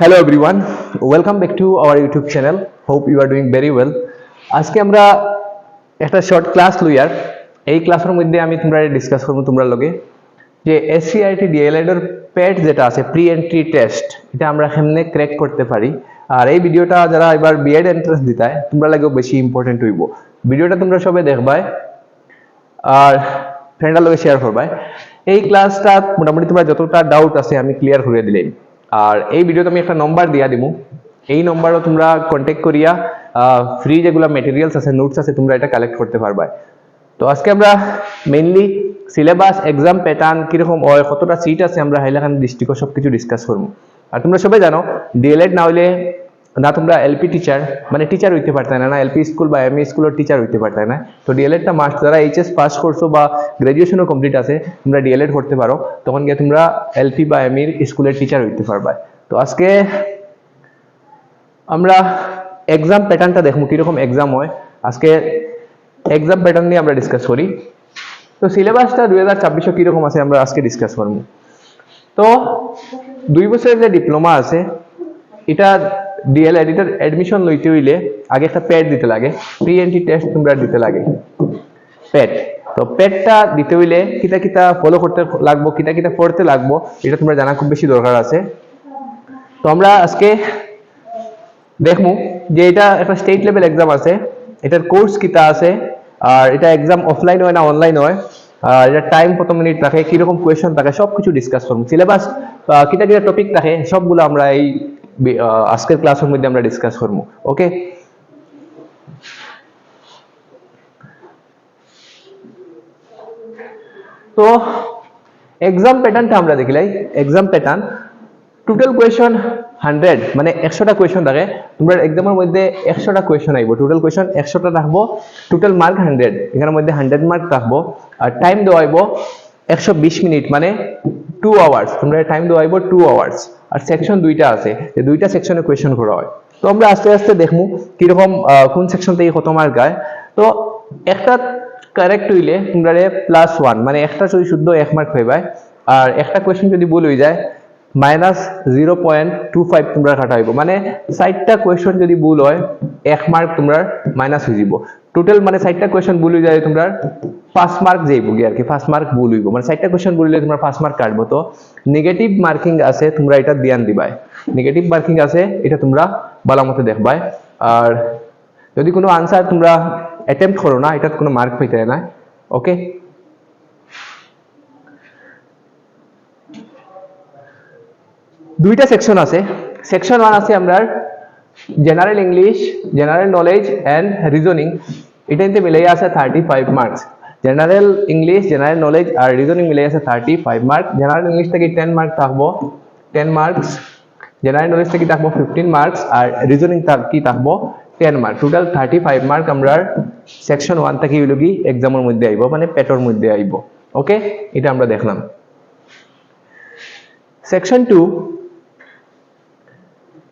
Hello everyone, welcome back to our YouTube channel. Hope you are doing very well. আজকে আমরা একটা short class lawyer এই ক্লাসের মধ্যে আমি তোমরা ডিসকাস করব তোমরা লগে যে এসসিআইটি ডিএলএড এর পেট যেটা আছে প্রি এন্ট্রি টেস্ট এটা আমরা কেমনে ক্র্যাক করতে পারি। আর এই ভিডিওটা যারা এবার বিএড এন্ট্রান্স দিতায় তোমরা লাগেও বেশি ইম্পর্টেন্ট হইব। ভিডিওটা তোমরা সবাই দেখবাই আর ফ্রেন্ডের লগে শেয়ার করবাই। এই ক্লাসটা মোটামুটি তোমরা যতটা ডাউট আছে আমি ক্লিয়ার করে দিলাম। আর এই ভিডিওতে আমি একটা নম্বর দিয়া দিব, এই নম্বরও তোমরা কন্ট্যাক্ট করিয়া ফ্রি যেগুলো মেটেরিয়ালস আছে নোটস আছে তোমরা এটা কালেক্ট করতে পারবা। তো আজকে আমরা মেইনলি সিলেবাস এক্সাম প্যাটার্ন কিরকম হয় কতটা সিট আছে আমরা হাইলাকান্দি ডিস্ট্রিক্ট সব কিছু ডিসকাস করবো। আর তোমরা সবাই জানো ডিএলএড না হইলে না তোমরা এলপি টিচার মানে টিচার হইতে পারতে না, এলপি স্কুল বা এমই স্কুলের টিচার হইতে পারতে না। তো ডিএলএডটা মাস্ট, যারা এইচএস পাস করছো বা গ্রাজুয়েশনও কমপ্লিট আছে তোমরা ডিএলএড করতে পারো, তখন গিয়ে তোমরা এলপি বা এমই স্কুলের টিচার হইতে পারবা। তো আজকে আমরা এক্সাম প্যাটার্নটা দেখবো কিরকম এক্সাম হয়। আজকে এক্সাম প্যাটার্ন নিয়ে আমরা ডিসকাস করি। তো সিলেবাসটা 2024 কিরকম আছে আমরা আজকে ডিসকাস করব। তো 2 বছরের যে ডিপ্লোমা আছে এটা ডিএলএড এটার অ্যাডমিশন লইতে হইলে আগে একটা প্যাড দিতে লাগে, প্রি এন্ট্রি টেস্ট তোমরা দিতে লাগে প্যাড। তো প্যাডটা দিতে হইলে কিটা কিটা ফলো করতে লাগবো, কিটা কিটা পড়তে লাগবো এটা তোমরা জানা খুব বেশি দরকার আছে। তো আমরা আজকে দেখবো যে এটা একটা স্টেট লেভেল এক্সাম আছে, এটার কোর্স কিটা আছে, আর এটা এক্সাম অফলাইন হয় না অনলাইন হয়, আর এটা টাইম কত মিনিট থাকে, কিরকম কোয়েশ্চন থাকে সবকিছু ডিসকাস করবো। সিলেবাস কিটা কিটা টপিক থাকে সবগুলো আমরা এই আজকের ক্লাসের মধ্যে আমরা ডিসকাস করবো। ওকে, তো এক্সাম প্যাটার্নটা আমরা দেখিলাই। এক্সাম প্যাটার্ন টোটাল কোয়েশ্চন 100 মানে 100টা কোয়েশ্চন থাকে। তোমরা এক্সামের মধ্যে 100টা কোয়েশ্চন আইবো, টোটাল কোয়েশ্চন 100টা রাখবো, টোটাল মার্ক 100, এখানের মধ্যে 100 মার্ক রাখবো। আর টাইম দেওয়া হইব 120 মিনিট মানে 2 আওয়ার্স। তোমরা টাইম দেওয়া হইব 2 আওয়ার্স। আর সেকশন দুইটা আছে, এই দুইটা সেকশনে কোয়েশ্চন করা হয়। তো আমরা আস্তে আস্তে দেখবো কিরকম কোন সেকশন থেকে কত মার্ক গায়। তো একটা কারেক্ট হইলে তোমরা +1 মানে একটা যদি শুদ্ধ 1 মার্ক পাইবা, আর একটা কোয়েশ্চন যদি ভুল হয়ে যায় -0.25 তোমরা কাটাইব, মানে 60টা কোয়েশ্চন যদি ভুল হয় 1 মার্ক তোমরা মাইনাস হয়ে যাব। টোটাল মানে 60টা কোয়েশ্চন ভুল হয়ে যায় তোমরা 5 মার্ক যাইব কি আর কি, 5 মার্ক ভুল হইব, মানে 60টা কোয়েশ্চন ভুল হইলে তোমরা 5 মার্ক কাটবো। তো নেগেটিভ মার্কিং আছে তোমরা এটা ধ্যান দিবাই, নেগেটিভ মার্কিং আছে এটা তোমরা ভালো মতো দেখবাই। আর যদি কোনো আনসার তোমরা অ্যাটেম্প্ট করো না এটা কোনো মার্ক পাইতে না। ওকে, দুইটা সেকশন আছে। সেকশন 1 আছে আমরা general English, general knowledge and reasoning, এটাতে মিলাই আছে 35 marks. General English, general knowledge আর রিজনিং মিলাই আছে 35 মার্ক। জেনারেল ইংলিশ থেকে 10 মার্ক থাকবো, 10 মার্কস। জেনারেল নলেজ থেকে থাকবো 15 মার্কস আর রিজনিং কি থাকবো 10 মার্ক। টোটাল 35 মার্ক আমরা সেকশন 1 থেকে ইউলগি এক্সামের মধ্যে আইবো, মানে পেটর মধ্যে আইবো। ওকে, এটা আমরা দেখলাম। সেকশন 2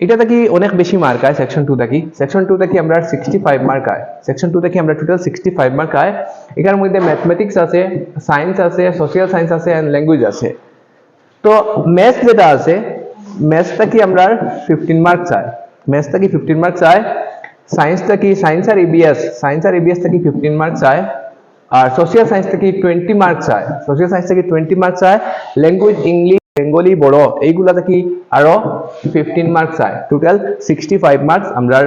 এটা থেকে অনেক বেশি মার্ক আয়। সেকশন 2 থেকে, সেকশন 2 থেকে আমরা 65 মার্ক আয়। সেকশন 2 থেকে আমরা টোটাল 65 মার্ক আয়। এখানে মধ্যে ম্যাথমেটিক্স আছে, সায়েন্স আছে, সোশ্যাল সায়েন্স আছে এন্ড ল্যাঙ্গুয়েজ আছে। তো ম্যাথস যেটা আছে, ম্যাথস থেকে আমরা 15 মার্ক চাই, ম্যাথস থেকে 15 মার্ক চাই। সায়েন্স থেকে, সায়েন্স আর ইবিএস, সায়েন্স আর ইবিএস থেকে 15 মার্ক চাই। আর সোশ্যাল সায়েন্স থেকে 20 মার্ক চাই, সোশ্যাল সায়েন্স থেকে 20 মার্ক চাই। ল্যাঙ্গুয়েজ ইংলিশ, বেঙ্গলি, বড় এইগুলা থেকে আরো 15 মার্ক চাই। টোটাল 65 মার্কস আমরা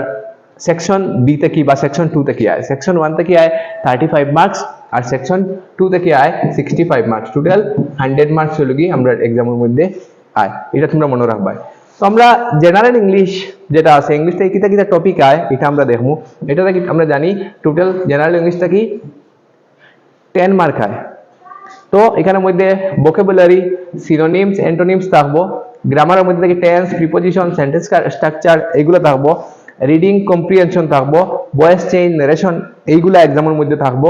সেকশন বি থেকে বা সেকশন 2 থেকে আয়। সেকশন 1 থেকে আয় 35 মার্কস আর সেকশন 2 থেকে আয় 65 মার্কস। টোটাল 100 মার্কস হলো কি আমরা এক্সামের মধ্যে আয়, এটা তোমরা মনে রাখবা। তো আমরা জেনারেল ইংলিশ যেটা আছে, ইংলিশ থেকে কিটা কিটা টপিক আয় এটা আমরা দেখবো। এটা থেকে আমরা জানি টোটাল জেনারেল ইংলিশ থেকে 10 মার্ক আয়। তো এখানের মধ্যে ভোকাবুলারি, সিনোনিমস, অ্যান্টোনিমস থাকবো। গ্রামারের মধ্যে থেকে টেন্স, প্রিপোজিশন, সেন্টেন্স স্ট্রাকচার এগুলো থাকবো। রিডিং কম্প্রিহেনশন থাকবো, ভয়েস চেঞ্জ, নারেশন এইগুলা এক্সামের মধ্যে থাকবো।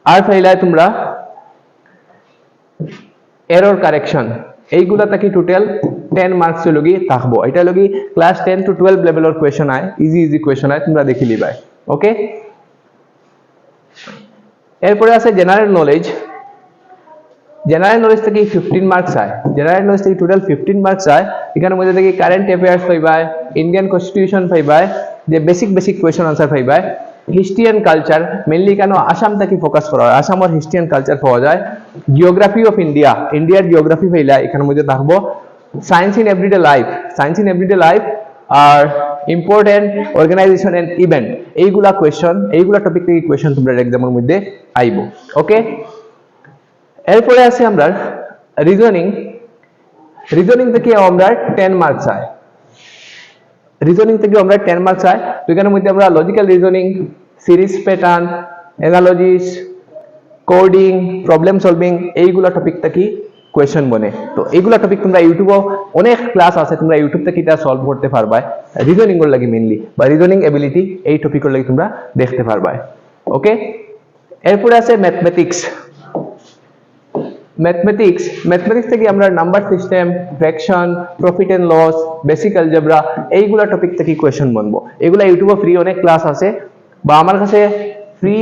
আর ফাইলায় তোমরা এরর কারেকশন এইগুলা থেকে টোটাল 10 মার্কস লগি থাকবো। এটা লগি ক্লাস 10 to 12 লেভেলের কোয়েশ্চন আয়, ইজি কোয়েশ্চন আয়, তোমরা দেখি লিবাই। ওকে, এরপরে আছে জেনারেল নলেজ। জেনারেল নলেজ থেকে 15 মার্কস আয়, জেনারেল নলেজ থেকে টোটাল 15 মার্কস আয়। এখানের মধ্যে থেকে কারেন্ট অ্যাফেয়ার্স পাইবাই, ইন্ডিয়ান কনস্টিটিউশন পাইবাই, যে বেসিক কোয়েশ্চন আনসার পাইবাই, হিস্ট্রি এন্ড কালচার মেইনলি কেন আসাম থেকে ফোকাস করা হয়, আসামের হিস্ট্রি এন্ড কালচার পাওয়া যায়, জিওগ্রাফি অফ ইন্ডিয়া, ইন্ডিয়ার জিওগ্রাফি পাইলা এখানের মধ্যে থাকবো, science in everyday life, science in everyday life, আর ইম্পর্টেন্ট অর্গানাইজেশন এন্ড ইভেন্ট, এইগুলা কোয়েশ্চন, এইগুলা টপিক থেকে কোয়েশ্চন তোমরা এক্সামের মধ্যে আইব। ওকে, এরপরে আছে আমরা রিজনিং। রিজনিং থেকে আমরা 10 মার্কস আয়, রিজনিং থেকে আমরা 10 মার্কস আয়। তো এখানের মধ্যে আমরা logical reasoning, series pattern, অ্যানালজিস, coding, problem solving, এইগুলা টপিক থেকে কোয়েশ্চন বনে। তো এইগুলা টপিক তোমরা ইউটিউবেও অনেক ক্লাস আছে, তোমরা ইউটিউব থেকে এটা সলভ করতে পারবা। রিজনিং এর লাগি মেইনলি বা রিজনিং এবিলিটি এই টপিকের লাগি তোমরা দেখতে পারবা। ওকে, এরপরে আছে ম্যাথমেটিক্স। ম্যাথমেটিক্স থেকে আমরা number system, fraction, profit and loss, basic algebra, এইগুলা টপিক থেকে কোয়েশ্চন বনবো। এগুলা ইউটিউবে ফ্রি অনেক ক্লাস আছে, বা আমার কাছে ফ্রি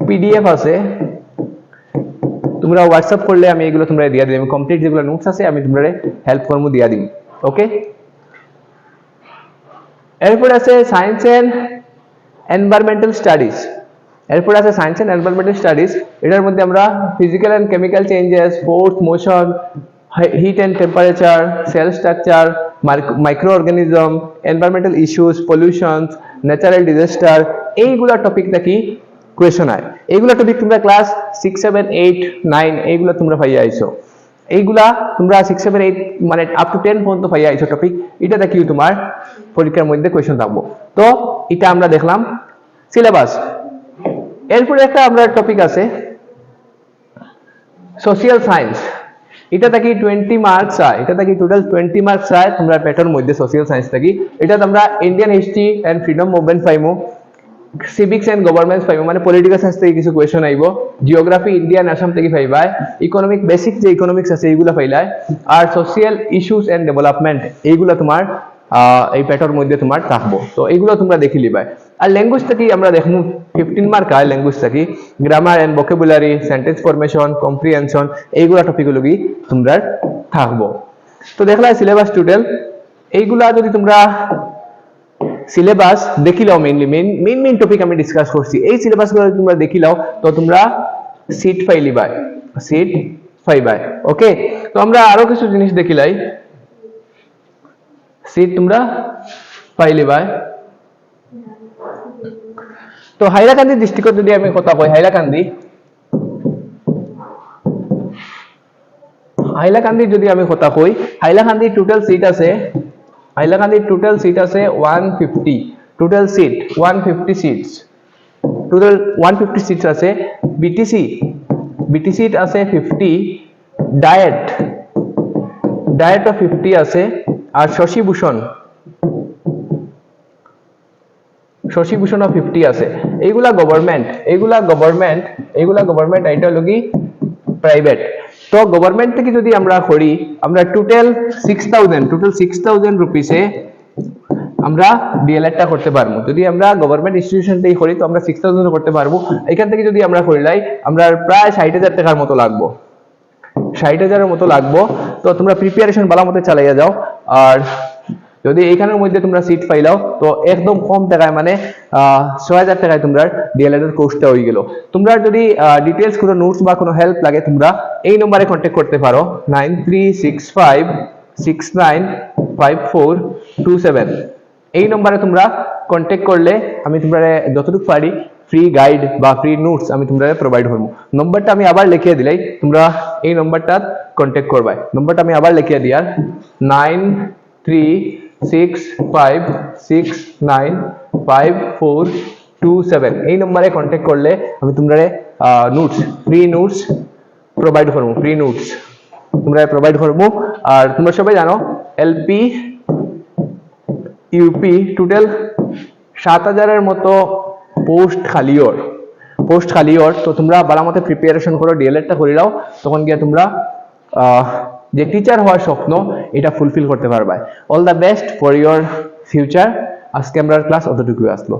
পিডিএফ আছে, তোমরা হোয়াটসঅ্যাপ করলে আমি এগুলো তোমরা দিয়া দিই, আমি কমপ্লিট যেগুলো নোটস আছে আমি তোমরা হেল্প করবো দিয়া দিই। ওকে, এরপর আছে সায়েন্স এন্ড এনভায়রনমেন্টাল স্টাডিজ। এরপর আছে সায়েন্স এন্ড এনভায়রনমেন্টাল স্টাডিজ, এটার মধ্যে আমরা physical and chemical changes, force, motion, heat and temperature, cell structure, micro organism, environmental issues, pollution, natural disaster, এইগুলা টপিক নাকি কোয়েশ্চন হয়। এইগুলা টপিক তোমরা ক্লাস 6, 7, 8, 9 এইগুলা তোমরা পাইয়া আইছো, এইগুলা তোমরা 6, 7, 8 মানে আপ টু 10 পর্যন্ত পাইয়া আইছো টপিক, এটা দেখি তোমার পরীক্ষার মধ্যে কোয়েশ্চন থাকবো। তো এটা আমরা দেখলাম সিলেবাস। এরপরে একটা আমরা টপিক আছে সোশিয়াল সায়েন্স, এটা থেকে 20 মার্কস আয়, এটা থেকে টোটাল 20 মার্কস আয় তোমরা প্যাটার্ন মধ্যে সোশিয়াল সায়েন্স থেকে। এটা তোমরা Indian history and freedom movement পাইমু, সিভিক্স এন্ড গভর্নমেন্টস পাইবো, মানে পলিটিক্যাল সায়েন্স থেকে কিছু কোয়েশ্চন আইব, জিওগ্রাফি ইন্ডিয়ান আসাম থেকে পাইবাই, ইকোনমিক বেসিক যে ইকোনমিক্স আছে এইগুলা পাইলাই, আর সোশিয়াল ইস্যুস এন্ড ডেভেলপমেন্ট এইগুলা তোমার এই প্যাটার্ন মধ্যে তোমার থাকবো। তো এইগুলো তোমরা দেখি লিবাই। আর ল্যাঙ্গুয়েজ থেকে আমরা দেখবো 15 মার্ক আয় ল্যাঙ্গুয়েজ থেকে, grammar and vocabulary, sentence formation, comprehension, এইগুলা টপিকগুলো কি তোমরা থাকবো। তো দেখলাই সিলেবাস টোটাল, এইগুলা যদি তোমরা সিলেবাস দেখি লাও, মেইন টপিক আমি ডিসকাস করছি, এই সিলেবাসগুলো তোমরা দেখি লাও, তো তোমরা সিট পাইলিবাই, সিট পাইবাই। ওকে, তো আমরা আরো কিছু জিনিস দেখিলাই, সিট তোমরা পাইলিবাই। তো হাইলাকান্দি ডিস্ট্রিক্টত যদি আমি কথা কই, হাইলাকান্দি যদি আমি কথা কই, হাইলাকান্দি টোটাল সিট আছে, হাইলাকান্দির টোটাল সিট আছে 150, total seat 150 seats, total 150 seats আছে। বিটিসি আছে 50, ডায়েট অফ 50 আছে, আর শশীভূষণ অফ 50 আছে। এইগুলা গভর্নমেন্ট, এটা হলো কি প্রাইভেট। তো গভর্নমেন্ট থেকে যদি আমরা করি, আমরা টোটাল 6000 রুপিসে আমরা ডিএলএডটা করতে পারবো। যদি আমরা গভর্নমেন্ট ইনস্টিটিউশন থেকে করি তো আমরা 6000 করতে পারবো। এখান থেকে যদি আমরা করিলাই আমরা প্রায় 60000 টাকার মতো লাগবো, 60000 মতো লাগবো। তো তোমরা প্রিপারেশন ভালো মতো চালাইয়া যাও। আর যদি এইখানের মধ্যে তোমরা সিট পাইলাও তো একদম কম টাকায়, মানে 6000 টাকায় তোমরা ডিএলএড এর কোর্সটা হয়ে গেল। তোমরা যদি ডিটেইলস কোনো নোটস বা কোনো হেল্প লাগে তোমরা এই নম্বরে কন্টাক্ট করতে পারো, 9365695427। এই নম্বরে তোমরা কন্টাক্ট করলে আমি তোমরা যতটুকু পারি ফ্রি গাইড বা ফ্রি নোটস আমি তোমরা প্রোভাইড করবো। নম্বরটা আমি আবার লিখিয়ে দিলাই, তোমরা এই নম্বরটা কন্টাক্ট করবে। নম্বরটা আমি আবার লিখিয়ে দিয়ার 9365695427। এই নম্বরে কন্টাক্ট করলে আমি তোমরা নোটস, ফ্রি নোটস প্রোভাইড করবো, আর তোমরা সবাই জানো এলপি ইউপি টোটাল 7000 মতো পোস্ট খালি ওর। তো তোমরা ভালো মতো প্রিপারেশন করো, ডিএলএডটা করে নাও, তখন গিয়ে তোমরা যে টিচার হওয়ার স্বপ্ন এটা ফুলফিল করতে পারবে। All the best for your future. আজকে আমরা ক্লাস অতটুকুই আসলো।